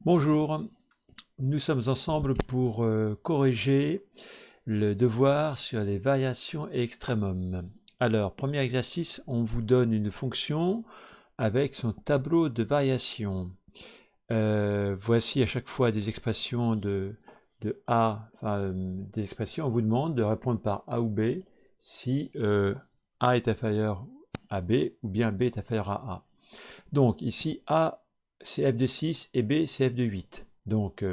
Bonjour, nous sommes ensemble pour corriger le devoir sur les variations et extrémum. Alors, premier exercice, on vous donne une fonction avec son tableau de variation. Voici à chaque fois des expressions de A, des expressions, on vous demande de répondre par A ou B si A est inférieur à B ou bien B est inférieur à A. Donc ici, A, c'est f de 6 et B, c'est f de 8. Donc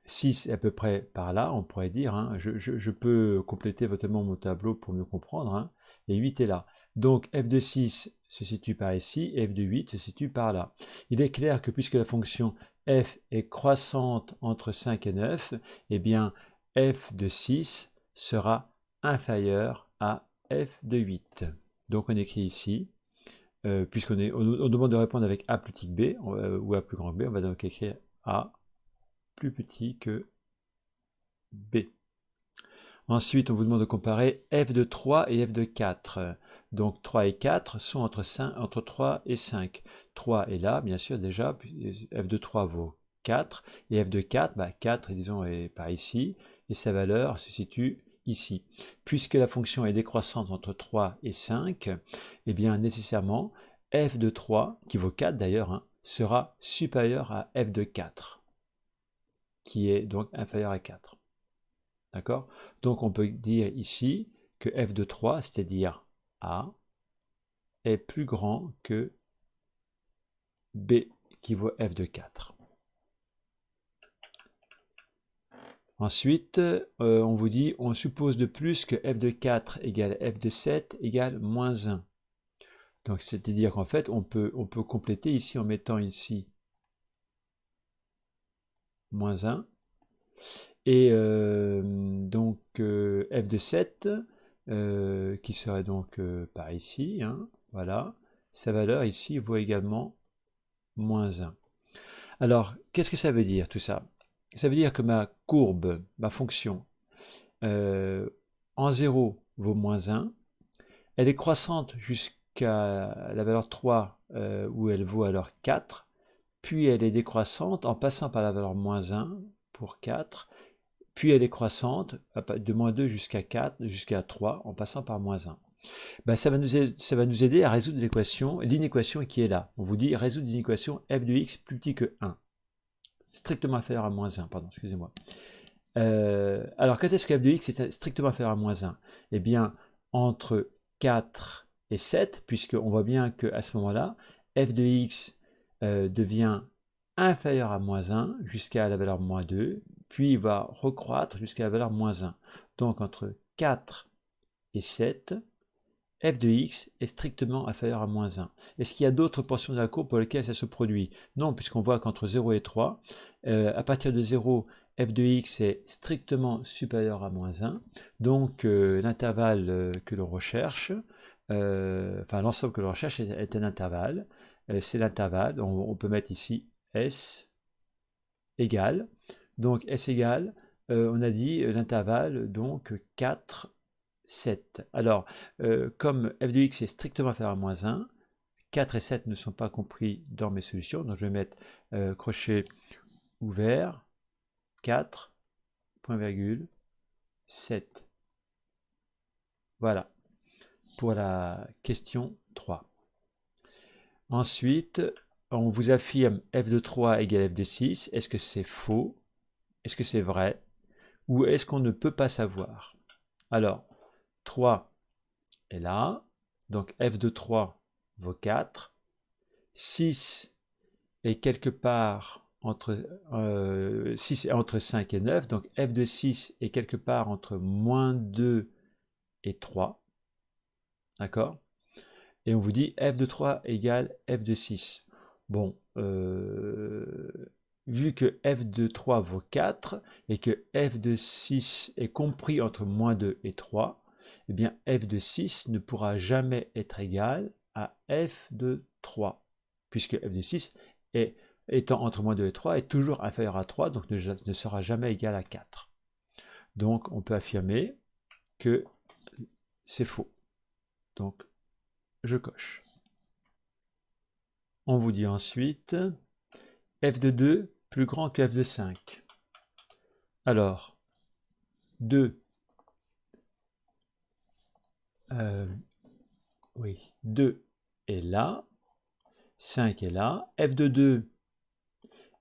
6 est à peu près par là, on pourrait dire. Hein. Je peux compléter éventuellement mon tableau pour mieux comprendre. Hein. Et 8 est là. Donc f de 6 se situe par ici et f de 8 se situe par là. Il est clair que puisque la fonction f est croissante entre 5 et 9, eh bien f de 6 sera inférieur à f de 8. Donc on écrit ici on demande de répondre avec A plus petit que B, ou A plus grand que B, on va donc écrire A plus petit que B. Ensuite, on vous demande de comparer f de 3 et f de 4. Donc 3 et 4 sont entre 3 et 5. 3 est là, bien sûr, déjà, f de 3 vaut 4, et f de 4, 4, disons, est par ici, et sa valeur se situe ici. Puisque la fonction est décroissante entre 3 et 5, eh bien, nécessairement, f de 3, qui vaut 4 d'ailleurs, hein, sera supérieur à f de 4, qui est donc inférieur à 4. D'accord? Donc on peut dire ici que f de 3, c'est-à-dire A, est plus grand que B qui vaut f de 4. Ensuite, on vous dit, on suppose de plus que f de 4 égale f de 7 égale moins 1. Donc c'est-à-dire qu'en fait, on peut compléter ici en mettant ici moins 1. Et donc f de 7, qui serait donc par ici, hein, voilà, sa valeur ici vaut également moins 1. Alors, qu'est-ce que ça veut dire tout ça? Ça veut dire que ma courbe, ma fonction, en 0 vaut moins 1, elle est croissante jusqu'à la valeur 3 où elle vaut alors 4, puis elle est décroissante en passant par la valeur moins 1 pour 4, puis elle est croissante de moins 2 jusqu'à 4, jusqu'à 3 en passant par moins 1. Ben, ça va nous aider à résoudre l'inéquation qui est là. On vous dit résoudre l'inéquation f de x plus petit que 1. Strictement inférieur à moins 1, pardon, excusez-moi. Alors, quand est-ce que f de x est strictement inférieur à moins 1? Eh bien, entre 4 et 7, puisqu'on voit bien qu'à ce moment-là, f de x devient inférieur à moins 1 jusqu'à la valeur moins 2, puis il va recroître jusqu'à la valeur moins 1. Donc, entre 4 et 7, f de x est strictement inférieur à moins 1. Est-ce qu'il y a d'autres portions de la courbe pour lesquelles ça se produit? Non, puisqu'on voit qu'entre 0 et 3, à partir de 0, f de x est strictement supérieur à moins 1. Donc l'intervalle que l'on recherche, enfin l'ensemble que l'on recherche est un intervalle. C'est l'intervalle, on peut mettre ici S égale. Donc S égale, on a dit l'intervalle donc 4, 7. Alors, comme f de x est strictement inférieur à moins 1, 4 et 7 ne sont pas compris dans mes solutions, donc je vais mettre crochet ouvert, 4, point virgule, 7. Voilà, pour la question 3. Ensuite, on vous affirme f de 3 égale f de 6. Est-ce que c'est faux? Est-ce que c'est vrai? Ou est-ce qu'on ne peut pas savoir? Alors, 3 est là, donc f de 3 vaut 4. 6 est quelque part entre, 6 est entre 5 et 9, donc f de 6 est quelque part entre moins 2 et 3. D'accord? Et on vous dit f de 3 égale f de 6. Bon, vu que f de 3 vaut 4 et que f de 6 est compris entre moins 2 et 3, eh bien f de 6 ne pourra jamais être égal à f de 3, puisque f de 6 étant entre moins 2 et 3 est toujours inférieur à 3, donc ne sera jamais égal à 4. Donc on peut affirmer que c'est faux. Donc je coche. On vous dit ensuite f de 2 plus grand que f de 5. Alors, 2, oui, 2 est là, 5 est là, f de 2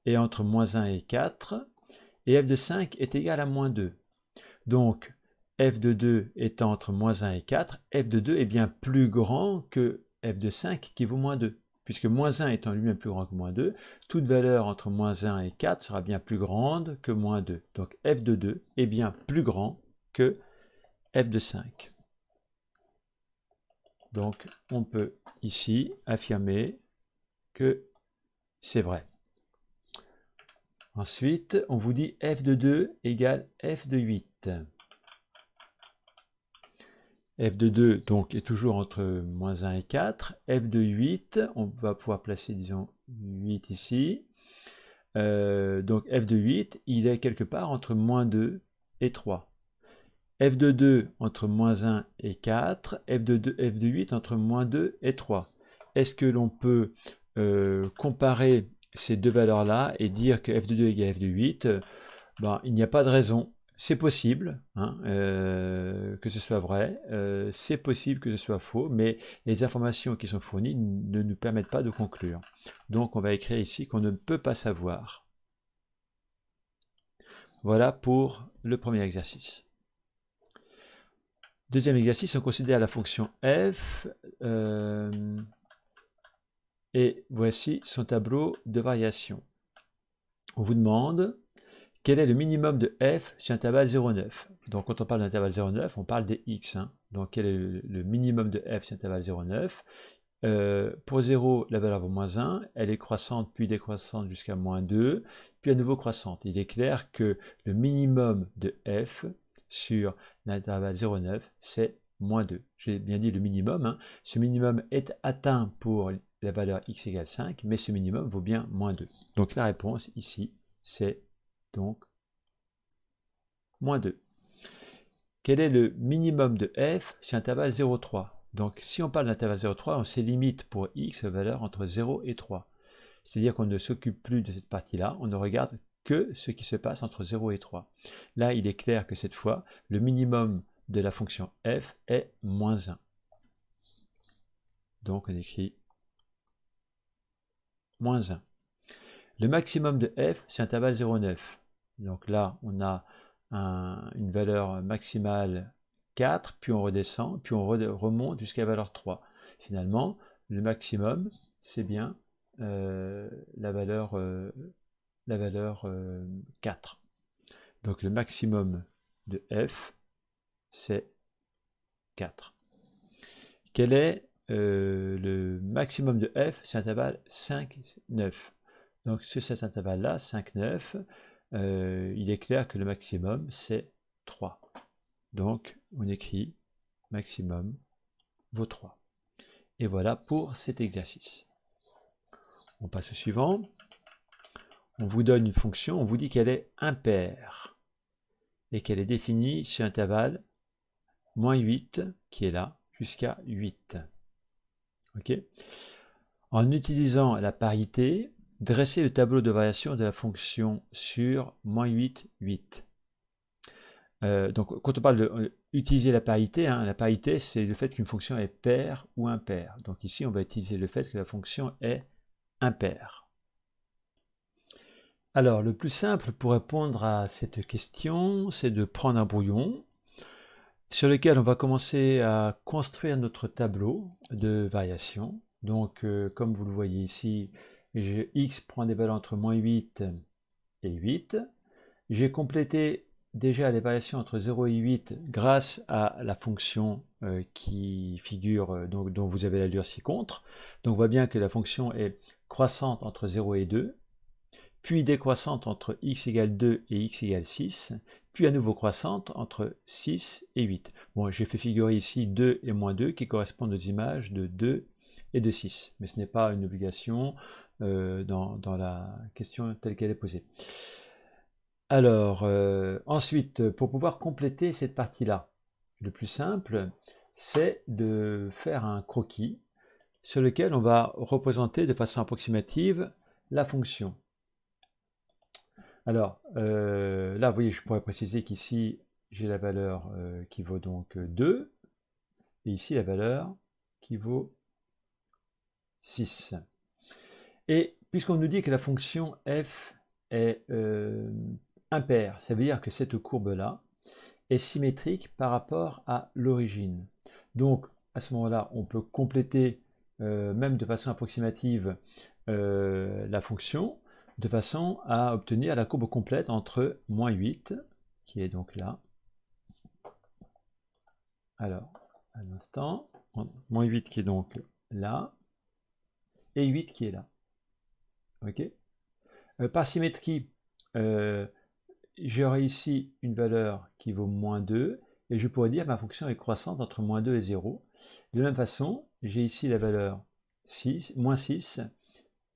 est entre moins 1 et 4, et f de 5 est égal à moins 2. Donc, f de 2 étant entre moins 1 et 4, f de 2 est bien plus grand que f de 5 qui vaut moins 2. Puisque moins 1 étant lui-même plus grand que moins 2, toute valeur entre moins 1 et 4 sera bien plus grande que moins 2. Donc f de 2 est bien plus grand que f de 5. Donc on peut ici affirmer que c'est vrai. Ensuite, on vous dit f de 2 égale f de 8. F de 2 donc, est toujours entre moins 1 et 4. F de 8, on va pouvoir placer, disons, 8 ici. Donc f de 8, il est quelque part entre moins 2 et 3. F de 2 entre moins 1 et 4. F de 8 entre moins 2 et 3. Est-ce que l'on peut comparer ces deux valeurs-là et dire que f de 2 égale f de 8? Ben, il n'y a pas de raison. C'est possible hein, que ce soit vrai, c'est possible que ce soit faux, mais les informations qui sont fournies ne nous permettent pas de conclure. Donc on va écrire ici qu'on ne peut pas savoir. Voilà pour le premier exercice. Deuxième exercice, on considère la fonction f, et voici son tableau de variation. On vous demande quel est le minimum de f sur intervalle 0,9. Donc quand on parle d'intervalle 0,9, on parle des x. Hein. Donc quel est le minimum de f sur intervalle 0,9 pour 0, la valeur vaut moins 1, elle est croissante puis décroissante jusqu'à moins 2, puis à nouveau croissante. Il est clair que le minimum de f sur l'intervalle 0,9, c'est moins 2. J'ai bien dit le minimum. Hein. Ce minimum est atteint pour la valeur x égale 5, mais ce minimum vaut bien moins 2. Donc la réponse ici, c'est donc moins 2. Quel est le minimum de f sur intervalle 0,3? Donc si on parle d'intervalle 0,3, on sait limite pour x valeur entre 0 et 3. C'est-à-dire qu'on ne s'occupe plus de cette partie-là, on ne regarde que ce qui se passe entre 0 et 3. Là, il est clair que cette fois, le minimum de la fonction f est moins 1. Donc on écrit moins 1. Le maximum de f, c'est intervalle 0,9. Donc là, on a une valeur maximale 4, puis on redescend, puis on remonte jusqu'à la valeur 3. Finalement, le maximum, c'est bien la valeur 4. Donc le maximum de f, c'est 4. Quel est le maximum de f sur l'intervalle 5, 9? Donc sur cet intervalle-là, 5, 9, il est clair que le maximum, c'est 3. Donc on écrit maximum vaut 3. Et voilà pour cet exercice. On passe au suivant. On vous donne une fonction, on vous dit qu'elle est impaire et qu'elle est définie sur l'intervalle moins 8, qui est là, jusqu'à 8. Okay. En utilisant la parité, dressez le tableau de variation de la fonction sur moins 8, 8. Donc quand on parle d'utiliser la parité, hein, la parité c'est le fait qu'une fonction est paire ou impaire. Donc ici on va utiliser le fait que la fonction est impaire. Alors le plus simple pour répondre à cette question, c'est de prendre un brouillon sur lequel on va commencer à construire notre tableau de variation. Donc comme vous le voyez ici, x prend des valeurs entre moins 8 et 8. J'ai complété déjà les variations entre 0 et 8 grâce à la fonction qui figure, dont vous avez l'allure ci-contre. Donc on voit bien que la fonction est croissante entre 0 et 2, puis décroissante entre x égale 2 et x égale 6, puis à nouveau croissante entre 6 et 8. Bon, j'ai fait figurer ici 2 et moins 2 qui correspondent aux images de 2 et de 6, mais ce n'est pas une obligation dans la question telle qu'elle est posée. Alors, ensuite, pour pouvoir compléter cette partie-là, le plus simple, c'est de faire un croquis sur lequel on va représenter de façon approximative la fonction. Alors, là, vous voyez, je pourrais préciser qu'ici, j'ai la valeur qui vaut donc 2, et ici la valeur qui vaut 6. Et puisqu'on nous dit que la fonction f est impaire, ça veut dire que cette courbe-là est symétrique par rapport à l'origine. Donc, à ce moment-là, on peut compléter, même de façon approximative, la fonction, de façon à obtenir la courbe complète entre moins 8, qui est donc là. Alors, un instant, moins 8 qui est donc là, et 8 qui est là. Ok. Par symétrie, j'aurai ici une valeur qui vaut moins 2, et je pourrais dire que ma fonction est croissante entre moins 2 et 0. De la même façon, j'ai ici la valeur 6, moins 6,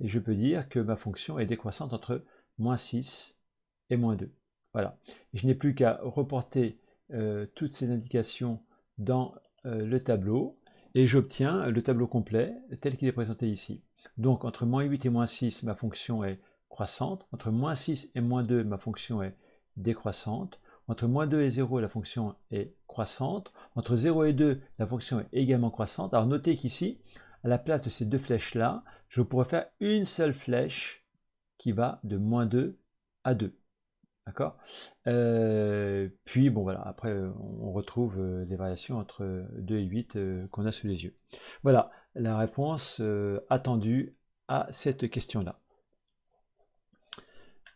et je peux dire que ma fonction est décroissante entre moins 6 et moins 2. Voilà. Je n'ai plus qu'à reporter toutes ces indications dans le tableau, et j'obtiens le tableau complet tel qu'il est présenté ici. Donc entre moins 8 et moins 6, ma fonction est croissante. Entre moins 6 et moins 2, ma fonction est décroissante. Entre moins 2 et 0, la fonction est croissante. Entre 0 et 2, la fonction est également croissante. Alors notez qu'ici, à la place de ces deux flèches-là, je pourrais faire une seule flèche qui va de moins 2 à 2. D'accord. Puis, bon voilà, après, on retrouve les variations entre 2 et 8 qu'on a sous les yeux. Voilà la réponse attendue à cette question-là.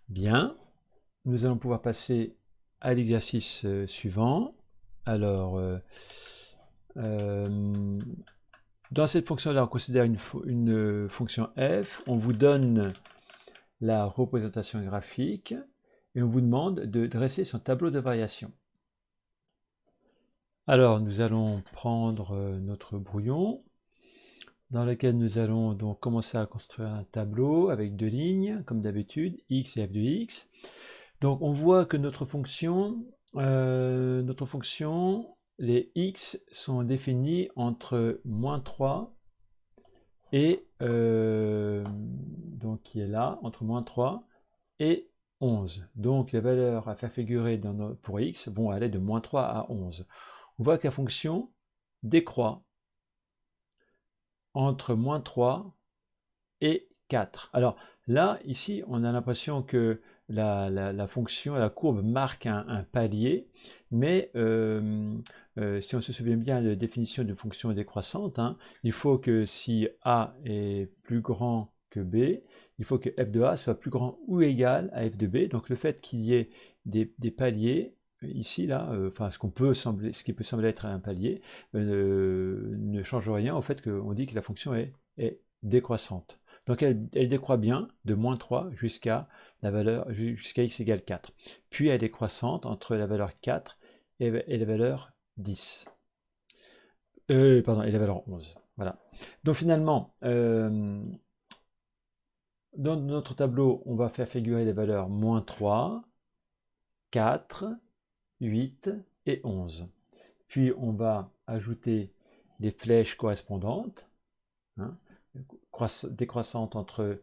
Bien, nous allons pouvoir passer à l'exercice suivant. Alors, dans cette fonction-là, on considère une fonction f. On vous donne la représentation graphique et on vous demande de dresser son tableau de variation. Alors, nous allons prendre notre brouillon dans lequel nous allons donc commencer à construire un tableau avec deux lignes, comme d'habitude, x et f de x. Donc, on voit que notre fonction, les x sont définis entre moins 3 et, donc qui est là, entre moins 3 et 11. Donc les valeurs à faire figurer pour x vont aller de moins 3 à 11. On voit que la fonction décroît entre moins 3 et 4. Alors là, ici, on a l'impression que la fonction, la courbe marque un palier, mais si on se souvient bien de la définition d'une fonction décroissante, hein, il faut que si a est plus grand que b, il faut que f de a soit plus grand ou égal à f de b. Donc le fait qu'il y ait des paliers, ici, là, enfin ce qui peut sembler être un palier, ne change rien au fait qu'on dit que la fonction est décroissante. Donc elle décroît bien de moins 3 jusqu'à x égale 4. Puis elle est croissante entre la valeur 4 et la valeur 10. Pardon, et la valeur 11. Voilà. Donc finalement, dans notre tableau, on va faire figurer les valeurs moins 3, 4, 8 et 11. Puis on va ajouter les flèches correspondantes, hein, décroissante entre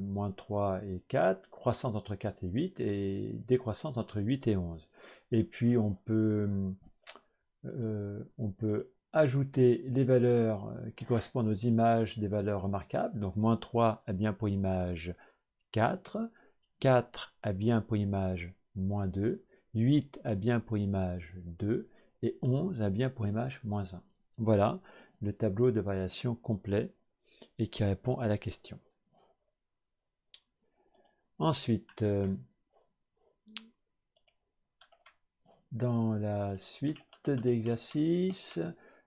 moins 3 et 4, croissante entre 4 et 8, et décroissante entre 8 et 11. Et puis on peut ajouter les valeurs qui correspondent aux images des valeurs remarquables. Donc moins 3 a bien pour image 4, 4 a bien pour image moins 2, 8 a bien pour image 2, et 11 a bien pour image moins 1. Voilà le tableau de variation complet et qui répond à la question. Ensuite, dans la suite d'exercices,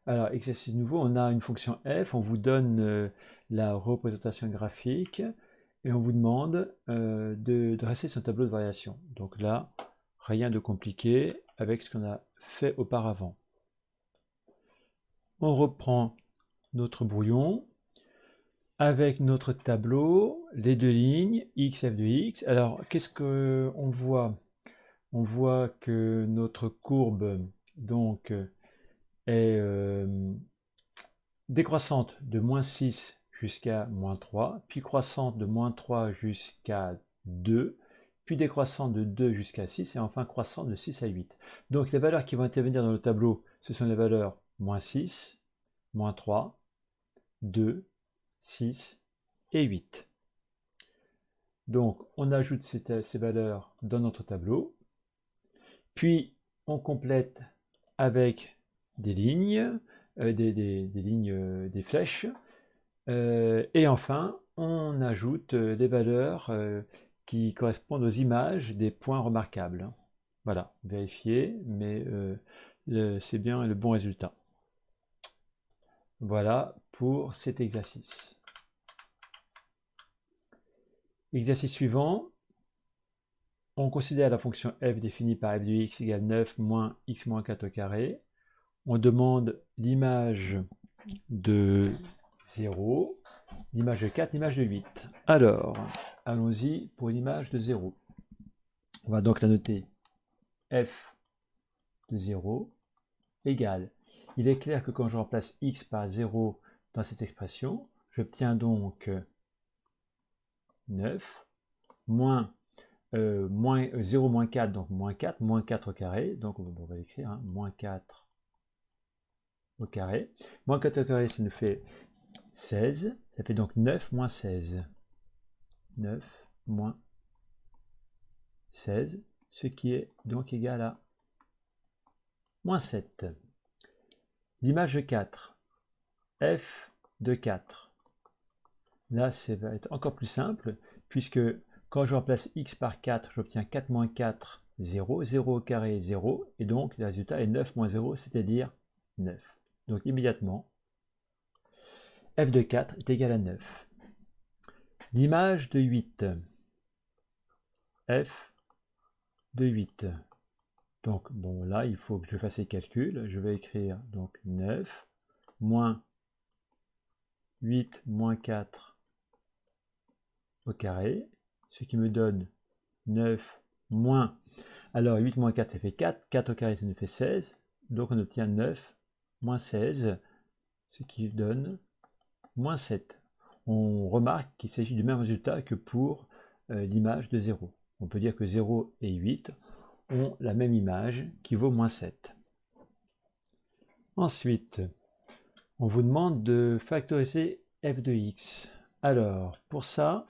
alors exercice nouveau, on a une fonction f, on vous donne la représentation graphique et on vous demande de dresser son tableau de variation. Donc là, rien de compliqué avec ce qu'on a fait auparavant. On reprend notre brouillon avec notre tableau, les deux lignes, x, f de x. Alors, qu'est-ce qu'on voit? On voit que notre courbe donc est décroissante de moins 6 jusqu'à moins 3, puis croissante de moins 3 jusqu'à 2, puis décroissant de 2 jusqu'à 6, et enfin croissant de 6 à 8. Donc les valeurs qui vont intervenir dans le tableau, ce sont les valeurs moins 6, moins 3, 2, 6 et 8. Donc on ajoute ces valeurs dans notre tableau, puis on complète avec des lignes, des flèches, et enfin on ajoute les valeurs qui correspondent aux images des points remarquables. Voilà, vérifiez, mais c'est bien le bon résultat. Voilà pour cet exercice. Exercice suivant, on considère la fonction f définie par f de x égale 9 moins x moins 4 au carré. On demande l'image de 0, l'image de 4, l'image de 8. Alors, allons-y pour l'image de 0. On va donc la noter f de 0 égale. Il est clair que quand je remplace x par 0 dans cette expression, j'obtiens donc 9 moins 0 moins 4, donc moins 4 au carré. Donc on va écrire hein, moins 4 au carré. Moins 4 au carré, ça nous fait 16. Ça fait donc 9 moins 16. 9 moins 16, ce qui est donc égal à moins 7. L'image de 4, f de 4. Là, ça va être encore plus simple, puisque quand je remplace x par 4, j'obtiens 4 moins 4, 0. 0 au carré, 0. Et donc, le résultat est 9 moins 0, c'est-à-dire 9. Donc, immédiatement, f de 4 est égal à 9. L'image de 8, f de 8. Donc, bon, là, il faut que je fasse les calculs. Je vais écrire donc 9 moins 8 moins 4 au carré, ce qui me donne 9 moins... Alors, 8 moins 4, ça fait 4. 4 au carré, ça nous fait 16. Donc, on obtient 9 moins 16, ce qui donne moins 7. On remarque qu'il s'agit du même résultat que pour l'image de 0. On peut dire que 0 et 8 ont la même image qui vaut moins 7. Ensuite, on vous demande de factoriser f de x. Alors, pour ça,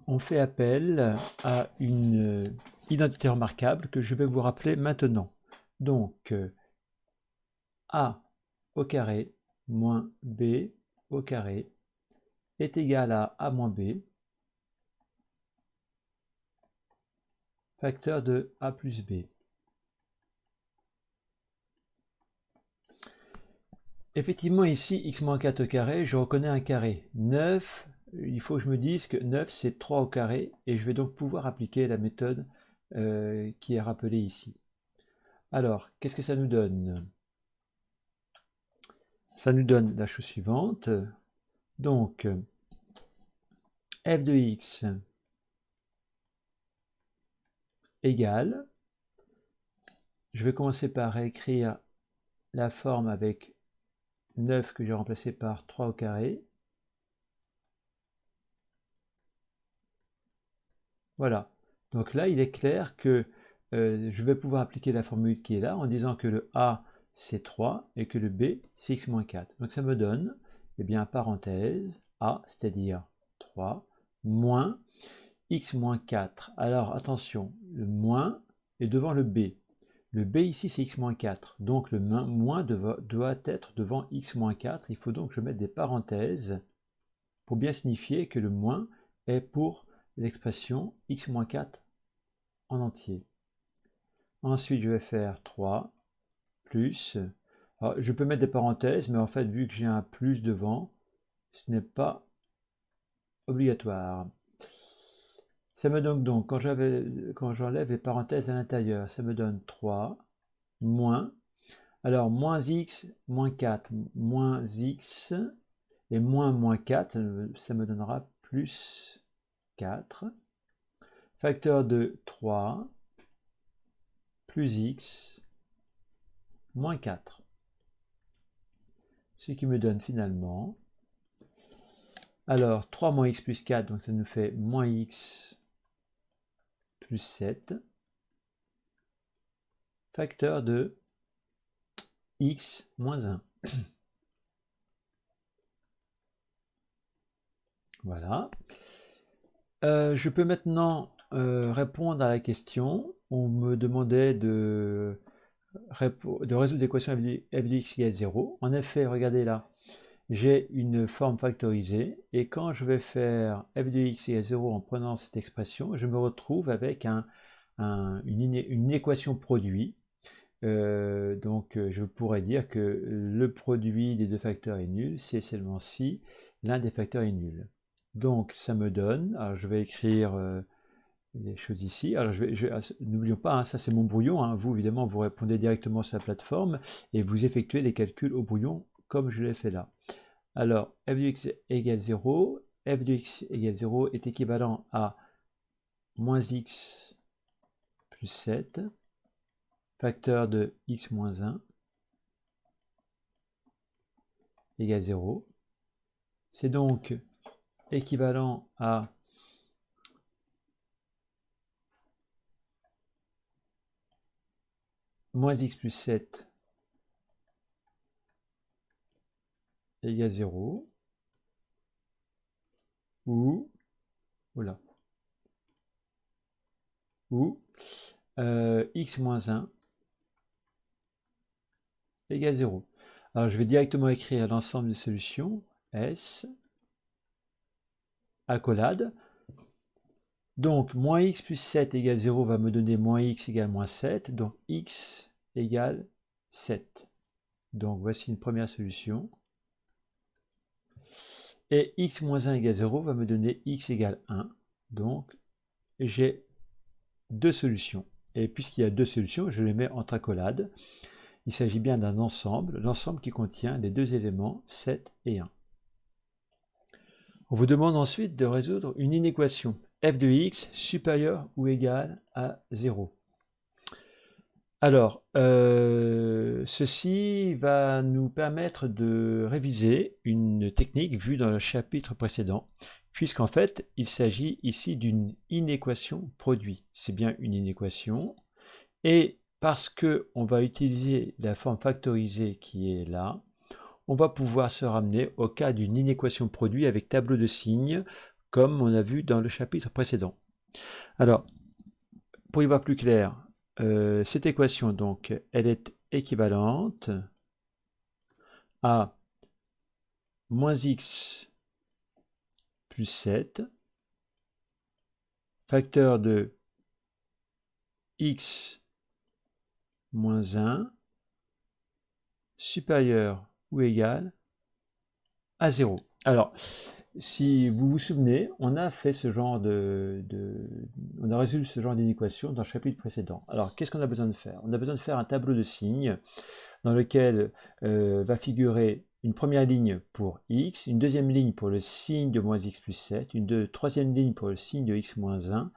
on fait appel à une identité remarquable que je vais vous rappeler maintenant. Donc, a au carré moins b au carré est égal à a moins b, facteur de a plus b. Effectivement, ici, x moins 4 au carré, je reconnais un carré. 9, il faut que je me dise que 9, c'est 3 au carré, et je vais donc pouvoir appliquer la méthode qui est rappelée ici. Alors, qu'est-ce que ça nous donne? Ça nous donne la chose suivante. Donc, f de x égale, je vais commencer par écrire la forme avec 9 que j'ai remplacé par 3 au carré. Voilà. Donc là, il est clair que je vais pouvoir appliquer la formule qui est là en disant que le a, c'est 3 et que le b, c'est x moins 4. Donc ça me donne, eh bien, parenthèse, a, c'est-à-dire 3, moins x moins 4. Alors attention, le moins est devant le b. Le b ici, c'est x moins 4. Donc le moins doit être devant x moins 4. Il faut donc que je mette des parenthèses pour bien signifier que le moins est pour l'expression x moins 4 en entier. Ensuite, je vais faire 3 plus. Alors, je peux mettre des parenthèses, mais en fait, vu que j'ai un plus devant, ce n'est pas obligatoire. Ça me donne donc, quand j'enlève les parenthèses à l'intérieur, ça me donne 3 moins. Alors, moins x, moins 4, moins x, et moins 4, ça me donnera plus 4. Facteur de 3 plus x moins 4. Ce qui me donne finalement, alors 3 moins x plus 4, donc ça nous fait moins x plus 7, facteur de x moins 1. Voilà. Je peux maintenant répondre à la question. On me demandait de résoudre l'équation f de x égale 0. En effet, regardez là, j'ai une forme factorisée, et quand je vais faire f de x égale 0 en prenant cette expression, je me retrouve avec une équation produit. Donc je pourrais dire que le produit des deux facteurs est nul, c'est seulement si l'un des facteurs est nul. Donc ça me donne, alors je vais écrire les choses ici. Alors n'oublions pas, hein, ça c'est mon brouillon, hein. Vous évidemment vous répondez directement sur la plateforme et vous effectuez les calculs au brouillon comme je l'ai fait là. Alors f de x égale 0, f de x égale 0 est équivalent à moins x plus 7, facteur de x moins 1 égale 0. C'est donc équivalent à moins x plus 7 égale 0, ou x moins 1 égale 0. Alors je vais directement écrire l'ensemble des solutions, S, accolade. Donc moins x plus 7 égale 0 va me donner moins x égale moins 7, donc x égale 7. Donc voici une première solution. Et x moins 1 égale 0 va me donner x égale 1. Donc j'ai deux solutions. Et puisqu'il y a deux solutions, je les mets entre accolades. Il s'agit bien d'un ensemble, l'ensemble qui contient les deux éléments 7 et 1. On vous demande ensuite de résoudre une inéquation f de x supérieur ou égal à 0. Alors, ceci va nous permettre de réviser une technique vue dans le chapitre précédent, puisqu'en fait, il s'agit ici d'une inéquation produit. C'est bien une inéquation, et parce qu'on va utiliser la forme factorisée qui est là, on va pouvoir se ramener au cas d'une inéquation produit avec tableau de signes, comme on a vu dans le chapitre précédent. Alors, pour y voir plus clair, cette équation, donc, elle est équivalente à moins x plus 7, facteur de x moins 1, supérieur ou égal à 0. Alors, si vous vous souvenez, on a fait ce genre on a résolu ce genre d'inéquation dans le chapitre précédent. Alors, qu'est-ce qu'on a besoin de faire? On a besoin de faire un tableau de signes dans lequel va figurer une première ligne pour x, une deuxième ligne pour le signe de moins x plus 7, une troisième ligne pour le signe de x moins 1,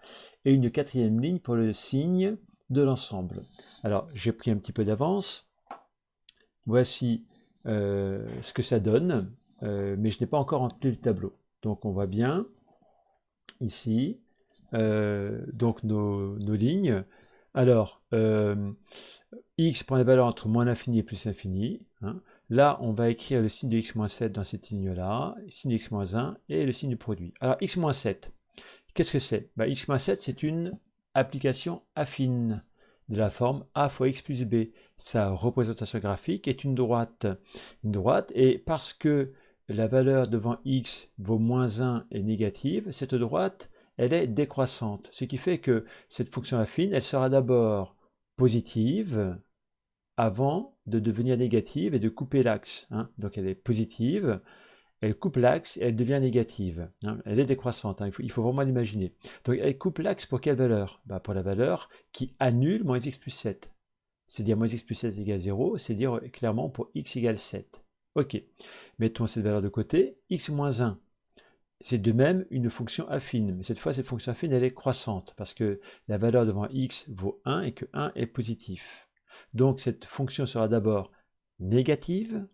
et une quatrième ligne pour le signe de l'ensemble. Alors, j'ai pris un petit peu d'avance. Voici ce que ça donne, mais je n'ai pas encore rempli le tableau. Donc, on voit bien ici donc nos lignes. Alors, x prend les valeurs entre moins l'infini et plus l'infini. Hein. Là, on va écrire le signe de x moins 7 dans cette ligne-là, le signe de x moins 1 et le signe du produit. Alors, x moins 7, qu'est-ce que c'est? X moins 7, c'est une application affine de la forme a fois x plus b. Sa représentation graphique est une droite. Et parce que la valeur devant x vaut moins 1 et négative, cette droite, elle est décroissante. Ce qui fait que cette fonction affine, elle sera d'abord positive avant de devenir négative et de couper l'axe. Hein. Donc elle est positive, elle coupe l'axe et elle devient négative. Hein. Elle est décroissante, hein. Il faut vraiment l'imaginer. Donc elle coupe l'axe pour quelle valeur? Pour la valeur qui annule moins x plus 7. C'est-à-dire moins x plus 7 égale 0, c'est-à-dire clairement pour x égale 7. Ok, mettons cette valeur de côté. X moins 1, c'est de même une fonction affine, mais cette fois cette fonction affine elle est croissante parce que la valeur devant x vaut 1 et que 1 est positif. Donc cette fonction sera d'abord négative,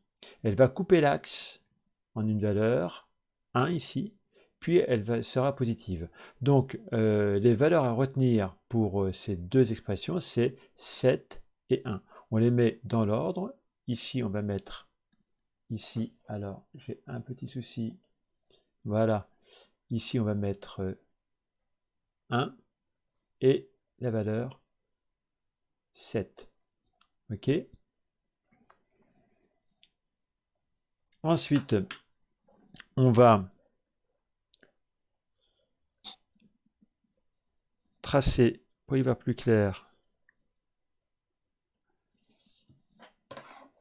elle va couper l'axe en une valeur 1 ici, puis sera positive. Donc, les valeurs à retenir pour ces deux expressions, c'est 7 et 1. On les met dans l'ordre. Ici, on va mettre ici. Alors, j'ai un petit souci. Voilà. Ici, on va mettre 1 et la valeur 7. OK? Ensuite, on va tracer, pour y voir plus clair,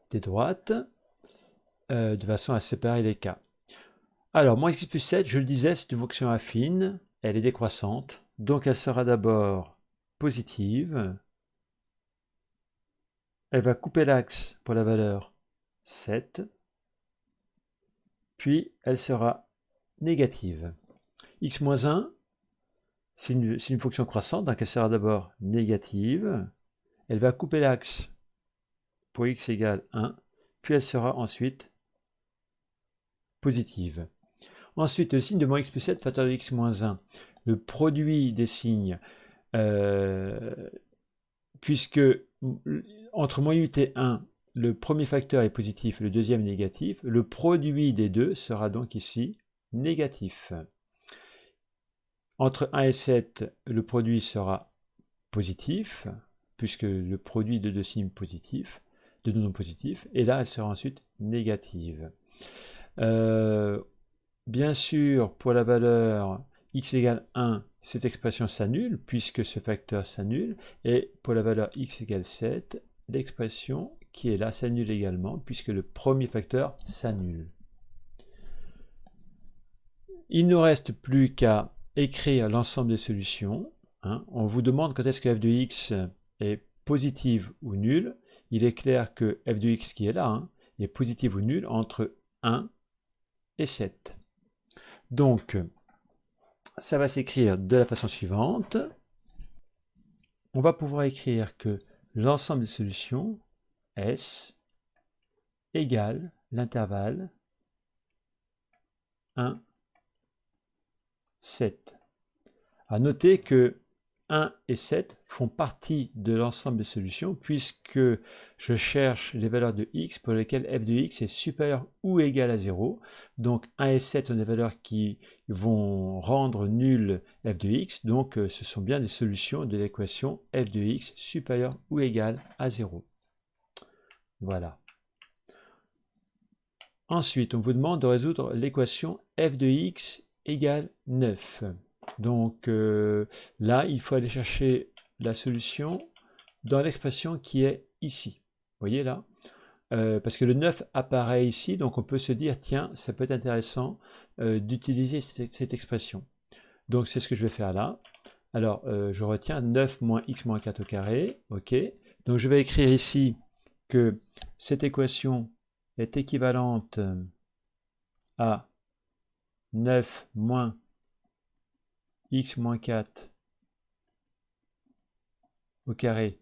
des droites de façon à séparer les cas. Alors, moins x plus 7, je le disais, c'est une fonction affine, elle est décroissante, donc elle sera d'abord positive, elle va couper l'axe pour la valeur 7, puis elle sera négative. x moins 1, c'est une fonction croissante, donc elle sera d'abord négative, elle va couper l'axe pour x égale 1, puis elle sera ensuite positive. Ensuite, le signe de moins x plus 7, facteur de x moins 1, le produit des signes, puisque entre moins 8 et 1, le premier facteur est positif, le deuxième est négatif, le produit des deux sera donc ici négatif. Entre 1 et 7, le produit sera positif, puisque le produit de deux signes positifs, de deux nombres positifs, et là, elle sera ensuite négative. Bien sûr, pour la valeur x égale 1, cette expression s'annule, puisque ce facteur s'annule, et pour la valeur x égale 7, l'expression qui est là s'annule également, puisque le premier facteur s'annule. Il ne nous reste plus qu'à écrire l'ensemble des solutions. On vous demande quand est-ce que f de x est positive ou nulle. Il est clair que f de x qui est là est positive ou nulle entre 1 et 7. Donc, ça va s'écrire de la façon suivante. On va pouvoir écrire que l'ensemble des solutions, S, égale l'intervalle 1, 7. À noter que 1 et 7 font partie de l'ensemble des solutions puisque je cherche les valeurs de x pour lesquelles f de x est supérieur ou égal à 0. Donc 1 et 7 sont des valeurs qui vont rendre nul f de x. Donc ce sont bien des solutions de l'équation f de x supérieur ou égal à 0. Voilà. Ensuite, on vous demande de résoudre l'équation f de x égale 9. Donc là, il faut aller chercher la solution dans l'expression qui est ici. Vous voyez là parce que le 9 apparaît ici, donc on peut se dire, tiens, ça peut être intéressant d'utiliser cette expression. Donc c'est ce que je vais faire là. Alors, je retiens 9 moins x moins 4 au carré. OK. Donc je vais écrire ici que cette équation est équivalente à 9 moins x moins 4 au carré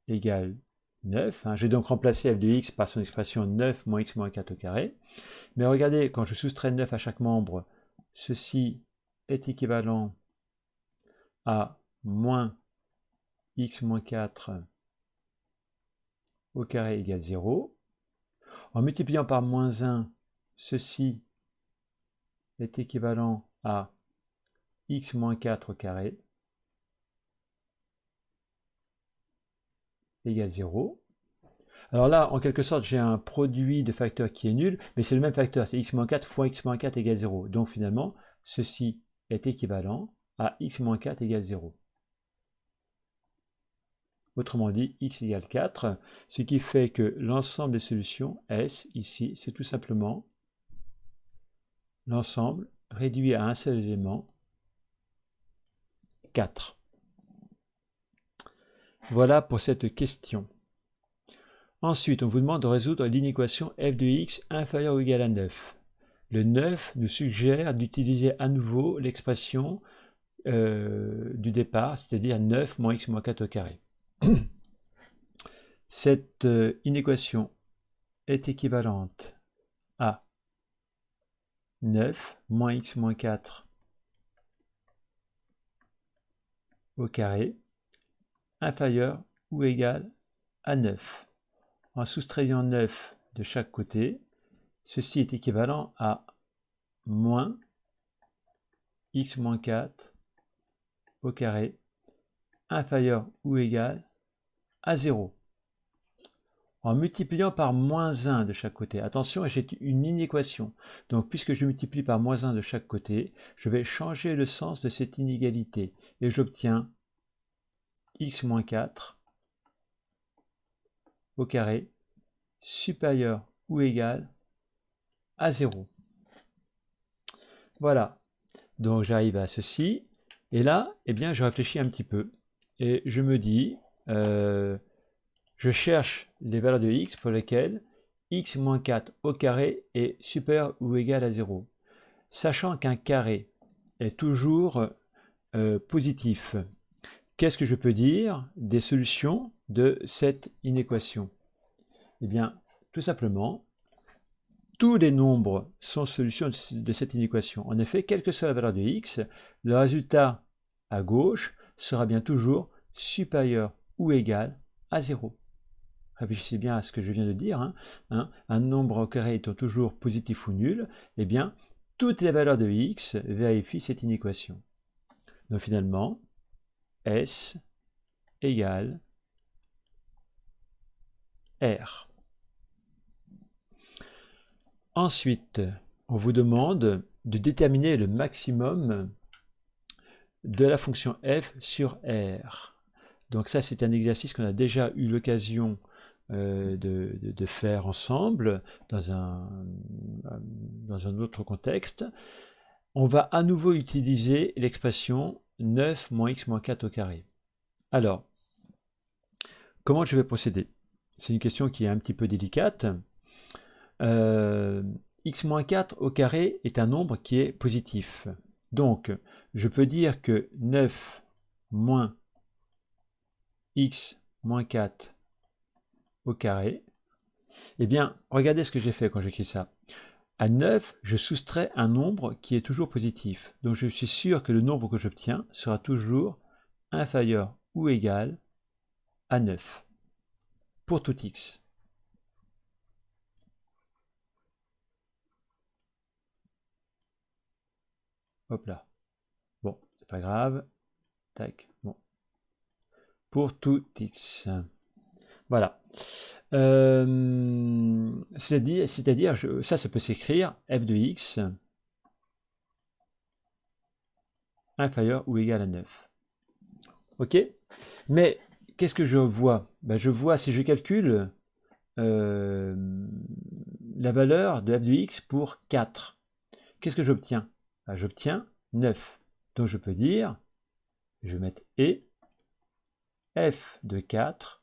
égale 9. Je vais donc remplacer f de x par son expression 9 moins x moins 4 au carré. Mais regardez, quand je soustrais 9 à chaque membre, ceci est équivalent à moins x moins 4 au carré égale 0. En multipliant par moins 1, ceci est équivalent à x moins 4 au carré égale 0. Alors là, en quelque sorte, j'ai un produit de facteurs qui est nul, mais c'est le même facteur, c'est x moins 4 fois x moins 4 égale 0. Donc finalement, ceci est équivalent à x moins 4 égale 0. Autrement dit, x égale 4, ce qui fait que l'ensemble des solutions, S, ici, c'est tout simplement l'ensemble réduit à un seul élément, 4. Voilà pour cette question. Ensuite, on vous demande de résoudre l'inéquation f de x inférieure ou égale à 9. Le 9 nous suggère d'utiliser à nouveau l'expression du départ, c'est-à-dire 9 moins x moins 4 au carré. Cette inéquation est équivalente à 9 moins x moins 4 au carré inférieur ou égal à 9. En soustrayant 9 de chaque côté, ceci est équivalent à moins x moins 4 au carré inférieur ou égal à 0. En multipliant par moins 1 de chaque côté, attention, j'ai une inéquation. Donc, puisque je multiplie par moins 1 de chaque côté, je vais changer le sens de cette inégalité. Et j'obtiens x moins 4 au carré supérieur ou égal à 0. Voilà. Donc, j'arrive à ceci. Et là, eh bien, je réfléchis un petit peu. Et je me dis, je cherche les valeurs de x pour lesquelles x moins 4 au carré est supérieur ou égal à 0. Sachant qu'un carré est toujours positif, qu'est-ce que je peux dire des solutions de cette inéquation? Eh bien, tout simplement, tous les nombres sont solutions de cette inéquation. En effet, quelle que soit la valeur de x, le résultat à gauche sera bien toujours supérieur ou égal à 0. Réfléchissez bien à ce que je viens de dire. Un nombre au carré étant toujours positif ou nul, eh bien, toutes les valeurs de x vérifient cette inéquation. Donc finalement, S égale R. Ensuite, on vous demande de déterminer le maximum de la fonction f sur R. Donc ça, c'est un exercice qu'on a déjà eu l'occasion de faire ensemble dans un autre contexte. On va à nouveau utiliser l'expression 9 moins x moins 4 au carré. Alors, comment je vais procéder? C'est une question qui est un petit peu délicate. X moins 4 au carré est un nombre qui est positif. Donc, je peux dire que 9 moins x moins 4 au carré, eh bien, regardez ce que j'ai fait quand j'écris ça. À 9, je soustrais un nombre qui est toujours positif. Donc, je suis sûr que le nombre que j'obtiens sera toujours inférieur ou égal à 9 pour tout x. Hop là. Bon, c'est pas grave. Tac. Bon. Pour tout x. Voilà. C'est-à-dire, ça peut s'écrire f de x inférieur ou égal à 9. Ok? Mais qu'est-ce que je vois? Ben, je vois, si je calcule la valeur de f de x pour 4, qu'est-ce que j'obtiens? Ben, j'obtiens 9. Donc je peux dire, je vais mettre et f de 4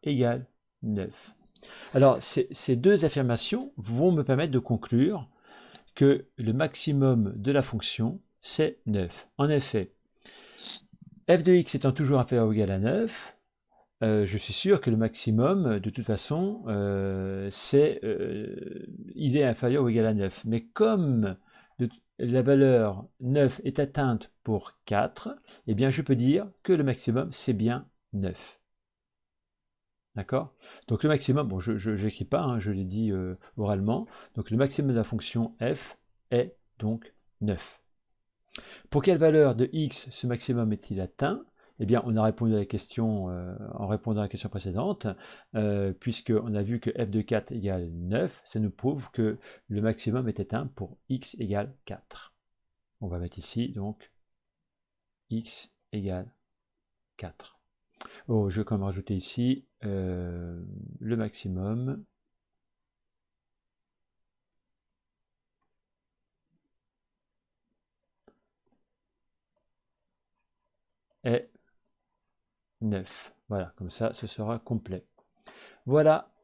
égale 9. Alors, ces deux affirmations vont me permettre de conclure que le maximum de la fonction, c'est 9. En effet, f de x étant toujours inférieur ou égal à 9, je suis sûr que le maximum, de toute façon, il est inférieur ou égal à 9. Mais comme la valeur 9 est atteinte pour 4, eh bien je peux dire que le maximum, c'est bien 9. D'accord? Donc le maximum, bon, je n'écris pas, hein, je l'ai dit oralement. Donc le maximum de la fonction f est donc 9. Pour quelle valeur de x ce maximum est-il atteint? Eh bien, on a répondu à la question en répondant à la question précédente, puisqu'on a vu que f de 4 égale 9, ça nous prouve que le maximum est atteint pour x égale 4. On va mettre ici, donc, x égale 4. Oh, je vais quand même rajouter ici le maximum est 9. Voilà, comme ça, ce sera complet. Voilà,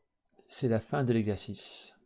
c'est la fin de l'exercice.